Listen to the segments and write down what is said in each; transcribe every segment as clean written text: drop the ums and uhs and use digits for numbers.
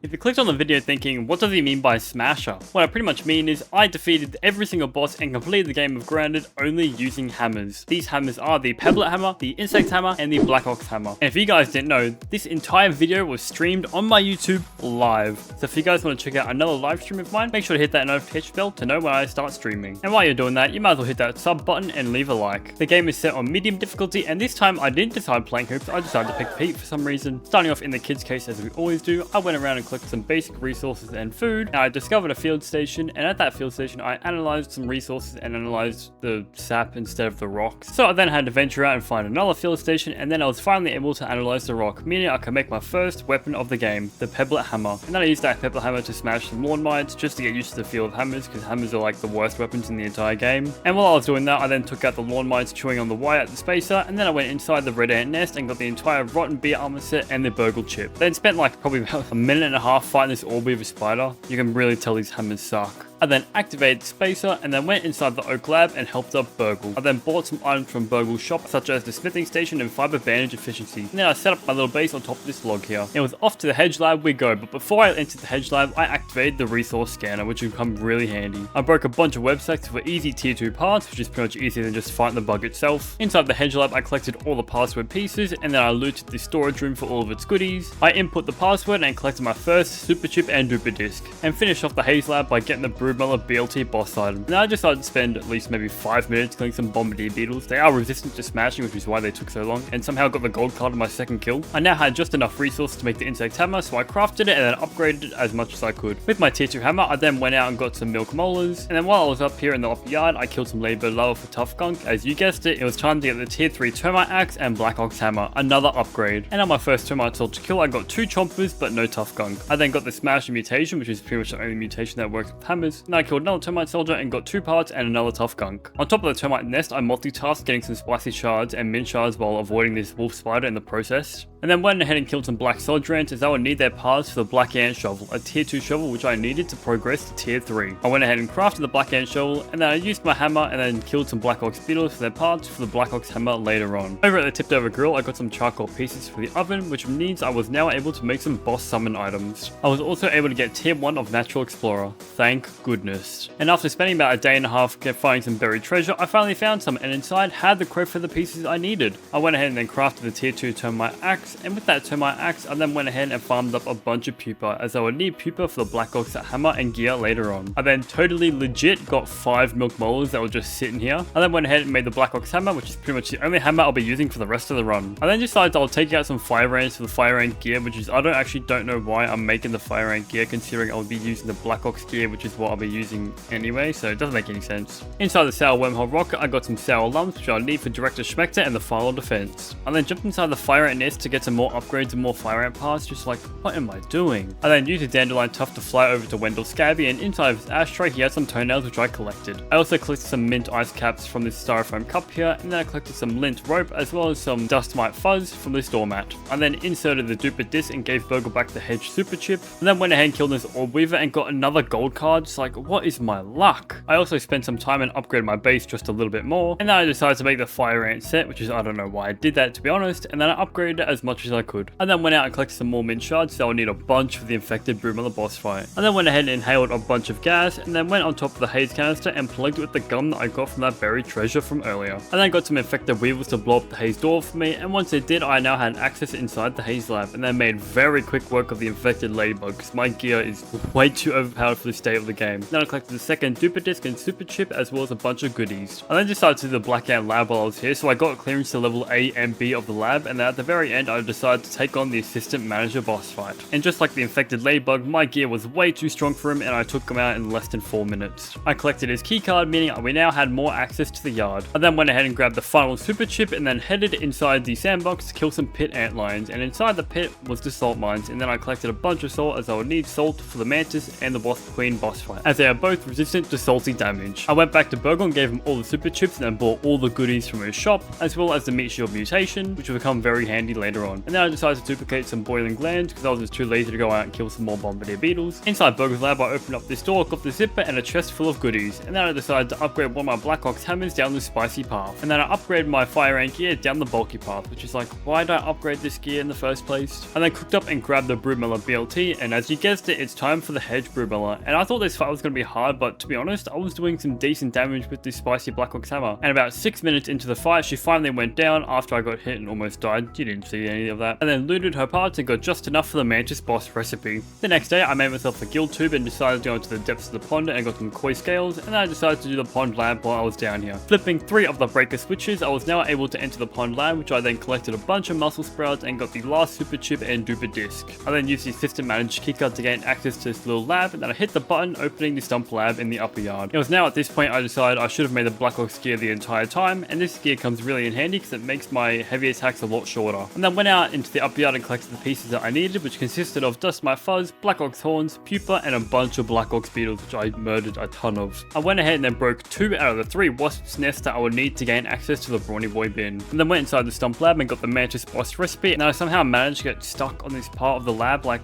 If you clicked on the video thinking, what does he mean by smasher? What I pretty much mean is I defeated every single boss and completed the game of Grounded only using hammers. These hammers are the pebblet hammer, the insect hammer, and the black ox hammer. And if you guys didn't know, this entire video was streamed on my YouTube live. So if you guys want to check out another live stream of mine, make sure to hit that notification bell to know when I start streaming. And while you're doing that, you might as well hit that sub button and leave a like. The game is set on medium difficulty, and this time I didn't decide playing hoops, I decided to pick Pete for some reason. Starting off in the kids case as we always do, I went around and collected some basic resources and food, and I discovered a field station, and at that field station I analyzed some resources and analyzed the sap instead of the rocks. So I then had to venture out and find another field station, and then I was finally able to analyze the rock, meaning I could make my first weapon of the game, the pebblet hammer. And then I used that pebblet hammer to smash some lawn mines just to get used to the feel of hammers, because hammers are like the worst weapons in the entire game. And while I was doing that, I then took out the lawn mines chewing on the wire at the spacer, and then I went inside the red ant nest and got the entire rotten beer armor set and the burgle chip. Then spent like probably about a minute and a half fighting this orb weaver spider. You can really tell these hammers suck. I then activated the spacer and then went inside the oak lab and helped up Burgle. I then bought some items from Burgle's shop, such as the smithing station and fiber bandage efficiency. And then I set up my little base on top of this log here. It was off to the hedge lab we go, but before I entered the hedge lab, I activated the resource scanner, which would come really handy. I broke a bunch of websites for easy tier 2 parts, which is pretty much easier than just fighting the bug itself. Inside the hedge lab, I collected all the password pieces, and then I looted the storage room for all of its goodies. I input the password and collected my first super chip and duper disc, and finished off the haze lab by getting the broodmother BLT boss item. Now I decided to spend at least maybe 5 minutes killing some bombardier beetles. They are resistant to smashing, which is why they took so long, and somehow got the gold card on my second kill. I now had just enough resources to make the insect hammer, so I crafted it and then upgraded it as much as I could. With my tier 2 hammer, I then went out and got some milk molars, and then while I was up here in the upper yard, I killed some labor lower for tough gunk. As you guessed it, it was time to get the tier 3 termite axe and black ox hammer, another upgrade. And on my first termite soldier kill, I got 2 chompers but no tough gunk. I then got the smash mutation, which is pretty much the only mutation that works with hammers. Then I killed another termite soldier and got 2 parts and another tough gunk. On top of the termite nest, I multitasked getting some spicy shards and mint shards while avoiding this wolf spider in the process. And then went ahead and killed some black soldier ants, as I would need their parts for the black ant shovel, a tier 2 shovel which I needed to progress to tier 3. I went ahead and crafted the black ant shovel, and then I used my hammer and then killed some black ox beetles for their parts for the black ox hammer later on. Over at the tipped over grill, I got some charcoal pieces for the oven, which means I was now able to make some boss summon items. I was also able to get tier 1 of natural explorer, thank goodness. And after spending about a day and a half finding some buried treasure, I finally found some, and inside had the crow feather pieces I needed. I went ahead and then crafted the tier 2 termite axe, and with that termite axe, I then went ahead and farmed up a bunch of pupa, as I would need pupa for the black ox hammer and gear later on. I then totally legit got 5 milk molars that were just sitting here. I then went ahead and made the black ox hammer, which is pretty much the only hammer I'll be using for the rest of the run. I then decided I'll take out some fire ants for the fire ant gear, which is, I don't know why I'm making the fire ant gear, considering I'll be using the black ox gear, which is what I'll be using anyway, so it doesn't make any sense. Inside the sour wormhole rocket, I got some sour lumps, which I'll need for Director Schmechter and the final defense. I then jumped inside the fire ant nest to get some more upgrades and more fire ant parts, just like, what am I doing? I then used a dandelion tuft to fly over to Wendell Scabby, and inside of his ashtray he had some toenails which I collected. I also collected some mint ice caps from this styrofoam cup here, and then I collected some lint rope as well as some dust mite fuzz from this doormat. I then inserted the duper disc and gave Burgle back the hedge super chip, and then went ahead and killed this orb weaver and got another gold card, just like, what is my luck? I also spent some time and upgraded my base just a little bit more, and then I decided to make the fire ant set, which is, I don't know why I did that to be honest, and then I upgraded it as much as I could. I then went out and collected some more mint shards, so I'll need a bunch for the infected broom on the boss fight. I then went ahead and inhaled a bunch of gas, and then went on top of the haze canister and plugged it with the gun that I got from that buried treasure from earlier. I then got some infected weevils to blow up the haze door for me, and once it did, I now had access inside the haze lab, and then made very quick work of the infected ladybug, because my gear is way too overpowered for the state of the game. Then I collected the second duper disc and super chip, as well as a bunch of goodies. I then decided to do the black ant lab while I was here, so I got clearance to level A and B of the lab, and then at the very end I decided to take on the assistant manager boss fight. And just like the infected ladybug, my gear was way too strong for him, and I took him out in less than 4 minutes. I collected his keycard, meaning we now had more access to the yard. I then went ahead and grabbed the final super chip and then headed inside the sandbox to kill some pit ant lions, and inside the pit was the salt mines, and then I collected a bunch of salt, as I would need salt for the mantis and the wasp queen boss fight, as they are both resistant to salty damage. I went back to Burgle and gave him all the super chips and then bought all the goodies from his shop, as well as the meat shield mutation, which will become very handy later on. And then I decided to duplicate some boiling glands because I was just too lazy to go out and kill some more bombardier beetles. Inside Burger's lab, I opened up this door, got the zipper and a chest full of goodies. And then I decided to upgrade one of my Black Ox hammers down the spicy path. And then I upgraded my fire ant gear down the bulky path, which is like, why did I upgrade this gear in the first place? And then cooked up and grabbed the Broodmiller BLT, and as you guessed it, it's time for the Hedge Broodmiller. And I thought this fight was going to be hard, but to be honest, I was doing some decent damage with this spicy Black Ox hammer. And about 6 minutes into the fight, she finally went down after I got hit and almost died. You didn't see any of that. And then looted her parts and got just enough for the Mantis boss recipe. The next day, I made myself a gill tube and decided to go into the depths of the pond and got some koi scales, and then I decided to do the pond lab while I was down here. Flipping 3 of the breaker switches, I was now able to enter the pond lab, which I then collected a bunch of muscle sprouts and got the last super chip and duper disc. I then used the system managed keycard to gain access to this little lab, and then I hit the button opening the stump lab in the upper yard. It was now at this point I decided I should have made the Black Ox gear the entire time, and this gear comes really in handy because it makes my heavy attacks a lot shorter. And then went out into the upper yard and collected the pieces that I needed, which consisted of Dust My Fuzz, Black Ox horns, pupa, and a bunch of Black Ox beetles, which I murdered a ton of. I went ahead and then broke 2 out of the 3 wasps' nests that I would need to gain access to the Brawny Boy bin. And then went inside the stump lab and got the Mantis boss recipe, and I somehow managed to get stuck on this part of the lab, like,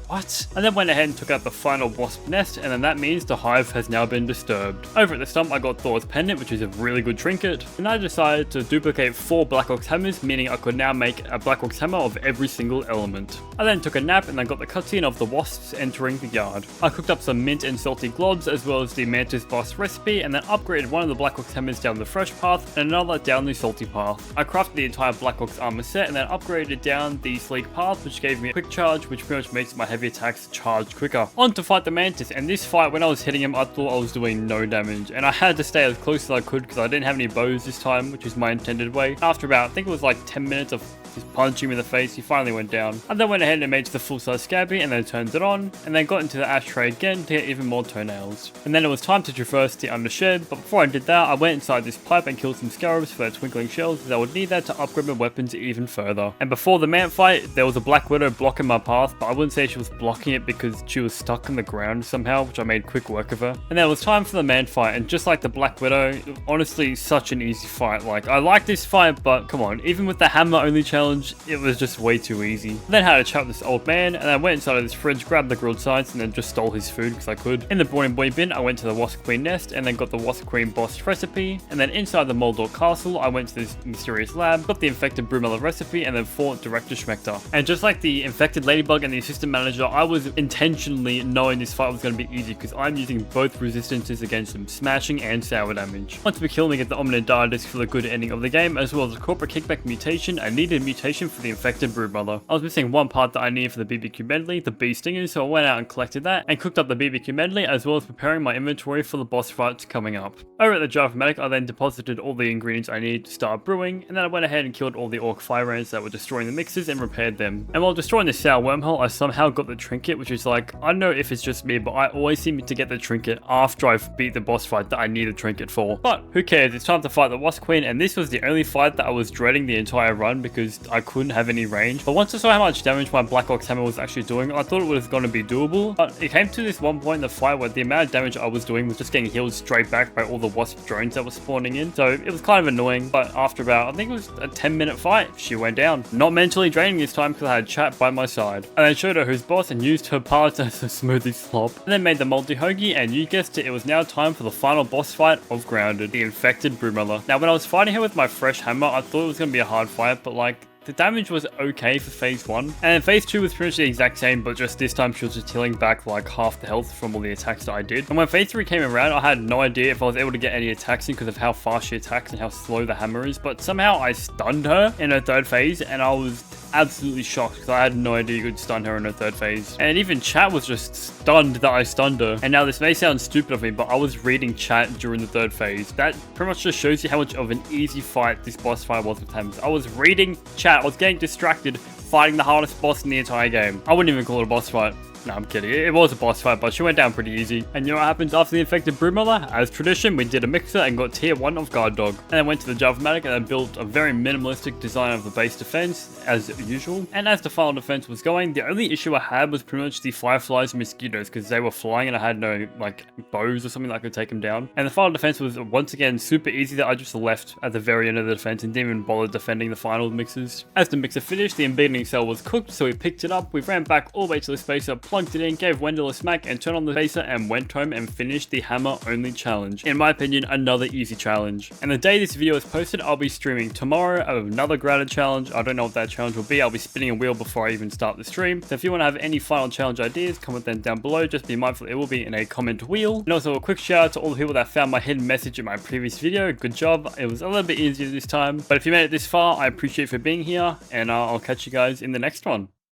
what? And then went ahead and took out the final wasp nest, and then that means the hive has now been disturbed. Over at the stump, I got Thor's pendant, which is a really good trinket, and I decided to duplicate 4 Black Ox hammers, meaning I could now make a Black Ox hammer of every single element. I then took a nap and then got the cutscene of the wasps entering the yard. I cooked up some mint and salty globs as well as the Mantis boss recipe, and then upgraded one of the Black Ox hammers down the fresh path and another down the salty path. I crafted the entire Black Ox armor set and then upgraded down the sleek path, which gave me a quick charge, which pretty much makes my heavy attacks charge quicker. On to fight the Mantis, and this fight, when I was hitting him, I thought I was doing no damage, and I had to stay as close as I could because I didn't have any bows this time, which is my intended way. After about, I think it was like 10 minutes of just punching him in the face, he finally went down. I then went ahead and made to the full-size Scabby and then turned it on, and then got into the ashtray again to get even more toenails. And then it was time to traverse the undershed, but before I did that, I went inside this pipe and killed some scarabs for their twinkling shells, because I would need that to upgrade my weapons even further. And before the man fight, there was a Black Widow blocking my path, but I wouldn't say she was blocking it because she was stuck in the ground somehow, which I made quick work of her. And then it was time for the man fight, and just like the Black Widow, honestly, such an easy fight. Like, I like this fight, but come on, even with the hammer only challenge, it was just way too easy. I then had a chat with this old man, and I went inside of this fridge, grabbed the grilled sides, and then just stole his food because I could. In the Brawny Boy bin, I went to the Wasp Queen nest, and then got the Wasp Queen boss recipe. And then inside the Moldor castle, I went to this mysterious lab, got the infected Broodmiller recipe, and then fought Director Schmechter. And just like the infected ladybug and the assistant manager, I was intentionally knowing this fight was going to be easy because I'm using both resistances against them, smashing and sour damage. Once we kill me, get the Omnid Dire Disc for the good ending of the game, as well as a corporate kickback mutation, I needed a mutation for the infected Broodmother. I was missing one part that I needed for the BBQ medley, the bee stingers, so I went out and collected that, and cooked up the BBQ medley, as well as preparing my inventory for the boss fights coming up. Over at the Jar-O-Matic, I then deposited all the ingredients I needed to start brewing, and then I went ahead and killed all the orc fire ants that were destroying the mixers and repaired them. And while destroying the sour wormhole, I somehow got the trinket, which is like, I don't know if it's just me, but I always seem to get the trinket after I've beat the boss fight that I need a trinket for. But who cares, it's time to fight the Wasp Queen, and this was the only fight that I was dreading the entire run because I couldn't have any range. But once I saw how much damage my Black Ox hammer was actually doing, I thought it was going to be doable. But it came to this one point in the fight where the amount of damage I was doing was just getting healed straight back by all the wasp drones that were spawning in. So it was kind of annoying, but after about, I think it was a 10-minute fight, she went down. Not mentally draining this time because I had chat by my side. I then showed her who's boss and used her parts as a smoothie slop. And then made the multi-hoagie, and you guessed it, it was now time for the final boss fight of Grounded, the infected Broodmother. Now when I was fighting her with my fresh hammer, I thought it was going to be a hard fight, but like, the damage was okay for phase 1, and then phase 2 was pretty much the exact same, but just this time she was just healing back like half the health from all the attacks that I did. And when phase 3 came around, I had no idea if I was able to get any attacks in because of how fast she attacks and how slow the hammer is, but somehow I stunned her in her third phase, and I was absolutely shocked because I had no idea you could stun her in her third phase. And even chat was just stunned that I stunned her. And now this may sound stupid of me, but I was reading chat during the third phase. That pretty much just shows you how much of an easy fight this boss fight was with hammers. I was reading chat, I was getting distracted fighting the hardest boss in the entire game. I wouldn't even call it a boss fight. No, I'm kidding. It was a boss fight, but she went down pretty easy. And you know what happens after the infected broodmother? As tradition, we did a mixer and got tier 1 of guard dog. And then went to the Java-matic and then built a very minimalistic design of the base defense, as usual. And as the final defense was going, the only issue I had was pretty much the fireflies and mosquitoes, because they were flying and I had no like bows or something that could take them down. And the final defense was once again super easy that I just left at the very end of the defense and didn't even bother defending the final mixers. As the mixer finished, the embedding cell was cooked, so we picked it up, we ran back all the way to the spacer, plugged it in, gave Wendell a smack and turned on the spacer and went home and finished the hammer only challenge. In my opinion, another easy challenge. And the day this video is posted, I'll be streaming tomorrow of another grounded challenge. I don't know what that challenge will be. I'll be spinning a wheel before I even start the stream. So if you want to have any final challenge ideas, comment them down below. Just be mindful it will be in a comment wheel. And also a quick shout out to all the people that found my hidden message in my previous video. Good job. It was a little bit easier this time. But if you made it this far, I appreciate you for being here, and I'll catch you guys in the next one.